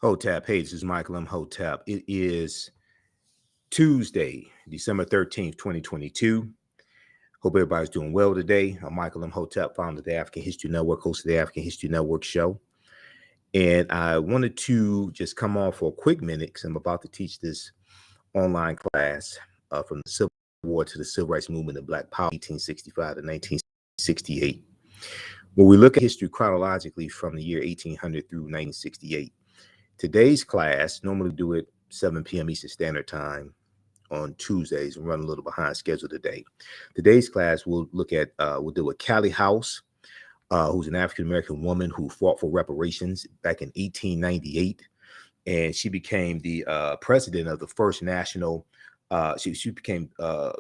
Hotep. Hey, this is Michael M. Hotep. It is Tuesday, December 13th, 2022. Hope everybody's doing well today. I'm Michael M. Hotep, founder of the African History Network, host of the African History Network show. And I wanted to just come on for a quick minute because I'm about to teach this online class from the Civil War to the Civil Rights Movement of Black Power, 1865 to 1968. When we look at history chronologically from the year 1800 through 1968, today's class, normally do it 7 p.m. Eastern Standard Time on Tuesdays and run a little behind schedule today. Today's class, we'll deal with Callie House, who's an African-American woman who fought for reparations back in 1898. And she became the president of the first national, she became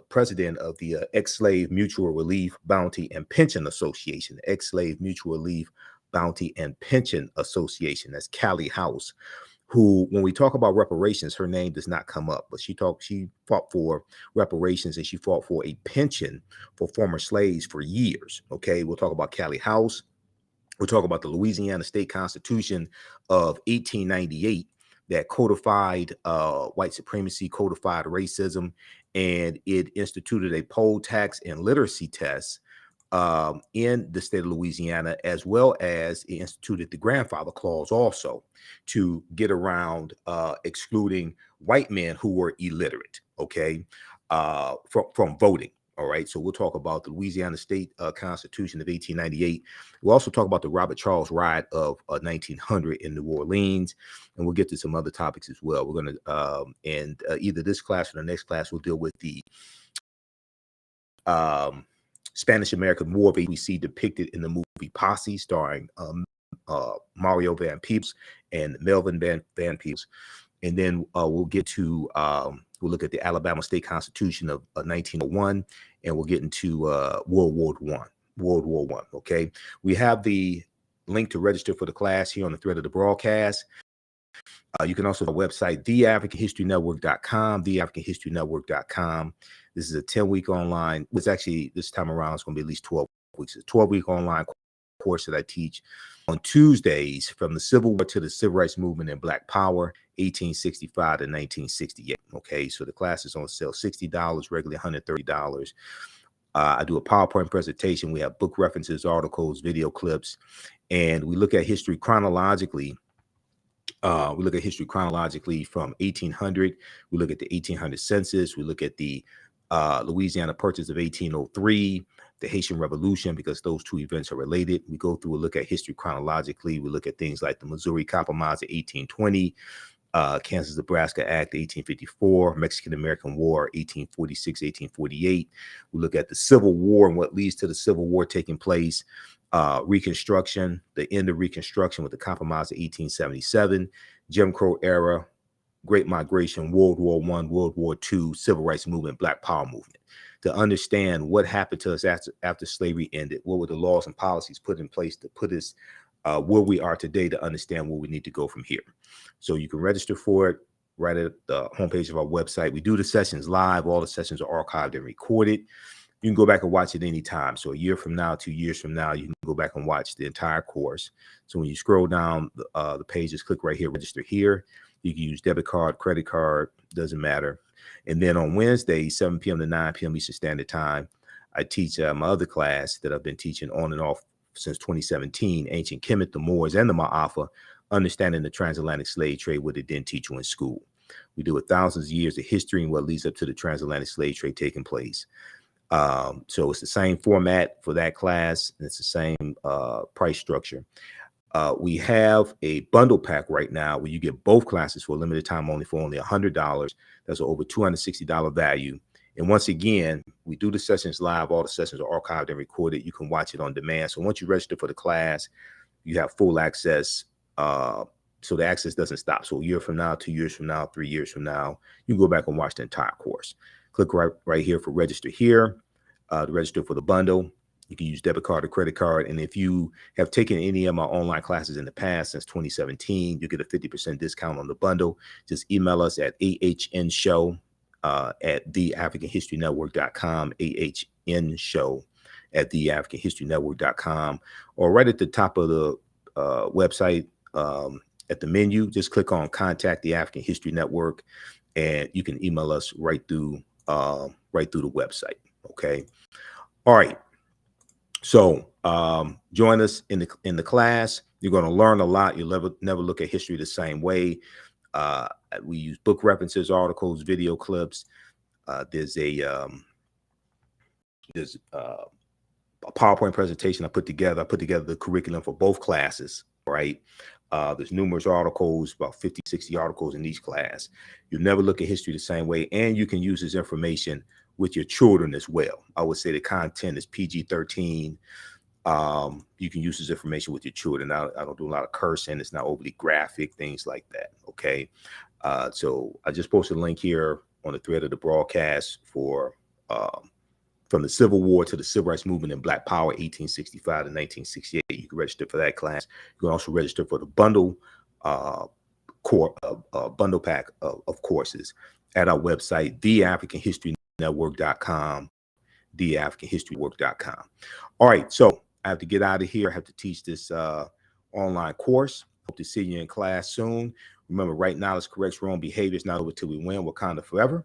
president of the Ex-Slave Mutual Relief, Bounty, and Pension Association, the Ex-Slave Mutual Relief, Bounty, and Pension Association. That's Callie House, who, when we talk about reparations, her name does not come up, but she fought for reparations and she fought for a pension for former slaves for years. Okay, we'll talk about Callie House. We'll talk about the Louisiana State Constitution of 1898 that codified white supremacy, codified racism, and it instituted a poll tax and literacy test in the state of Louisiana, as well as it instituted the grandfather clause also to get around excluding white men who were illiterate, okay, from voting. All right, so we'll talk about the Louisiana State Constitution of 1898. We'll also talk about the Robert Charles Riot of 1900 in New Orleans, and we'll get to some other topics as well. We're going to, either this class or the next class, we'll deal with the Spanish-American War we see depicted in the movie Posse, starring Mario Van Peebles and Melvin Van Peebles. And then we'll get to, we'll look at the Alabama State Constitution of 1901, and we'll get into World War I. Okay, we have the link to register for the class here on the thread of the broadcast. You can also go to our website, theafricanhistorynetwork.com, theafricanhistorynetwork.com. This is a 10-week online. It's actually, this time around, it's going to be at least 12 weeks. It's a 12-week online course that I teach on Tuesdays from the Civil War to the Civil Rights Movement and Black Power, 1865 to 1968. Okay, so the class is on sale, $60, regularly $130. I do a PowerPoint presentation. We have book references, articles, video clips, and we look at history chronologically. We look at history chronologically from 1800. We look at the 1800 census. We look at the Louisiana Purchase of 1803, the Haitian Revolution, because those two events are related. We go through a look at history chronologically. We look at things like the Missouri Compromise of 1820, Kansas-Nebraska Act 1854, Mexican-American War 1846, 1848. We look at the Civil War and what leads to the Civil War taking place. Reconstruction, the end of Reconstruction with the Compromise of 1877, Jim Crow era, Great Migration, World War I, World War II, Civil Rights Movement, Black Power Movement. To understand what happened to us after slavery ended, what were the laws and policies put in place to put us where we are today, to understand where we need to go from here. So you can register for it right at the homepage of our website. We do the sessions live. All the sessions are archived and recorded. You can go back and watch it anytime. So a year from now, 2 years from now, you can go back and watch the entire course. So when you scroll down the page, just click right here, register here. You can use debit card, credit card, doesn't matter. And then on Wednesday, 7 p.m. to 9 p.m. Eastern Standard Time, I teach my other class that I've been teaching on and off since 2017, Ancient Kemet, the Moors, and the Ma'afa, Understanding the Transatlantic Slave Trade, what they didn't teach you in school. We do it thousands of years of history and what leads up to the transatlantic slave trade taking place. So it's the same format for that class, and it's the same price structure. We have a bundle pack right now where you get both classes for a limited time only for only $100. That's an over $260 value. And once again, we do the sessions live. All the sessions are archived and recorded. You can watch it on demand. So once you register for the class, you have full access. So the access doesn't stop. So a year from now, 2 years from now, 3 years from now, you can go back and watch the entire course. Click right here for register here, to register for the bundle. You can use debit card or credit card. And if you have taken any of my online classes in the past since 2017, you get a 50% discount on the bundle. Just email us at ahnshow at theafricanhistorynetwork.com, ahnshow at theafricanhistorynetwork.com, or right at the top of the website, at the menu, just click on Contact the African History Network, and you can email us right through the website. Okay. All right. So join us in the class. You're going to learn a lot. You'll never look at history the same way. We use book references, articles, video clips. There's a PowerPoint presentation I put together. I put together the curriculum for both classes, right? There's numerous articles, about 50, 60 articles in each class. You'll never look at history the same way, and you can use this information with your children as well. I would say the content is PG-13. You can use this information with your children. I don't do a lot of cursing. It's not overly graphic, things like that, okay? So I just posted a link here on the thread of the broadcast for from the Civil War to the Civil Rights Movement and Black Power, 1865 to 1968. You can register for that class. You can also register for the bundle bundle pack of courses at our website, theafricanhistorynetwork.com, theafricanhistorynetwork.com. All right, so I have to get out of here. I have to teach this online course. Hope to see you in class soon. Remember, right knowledge corrects wrong behavior. It's not over till we win. Wakanda forever.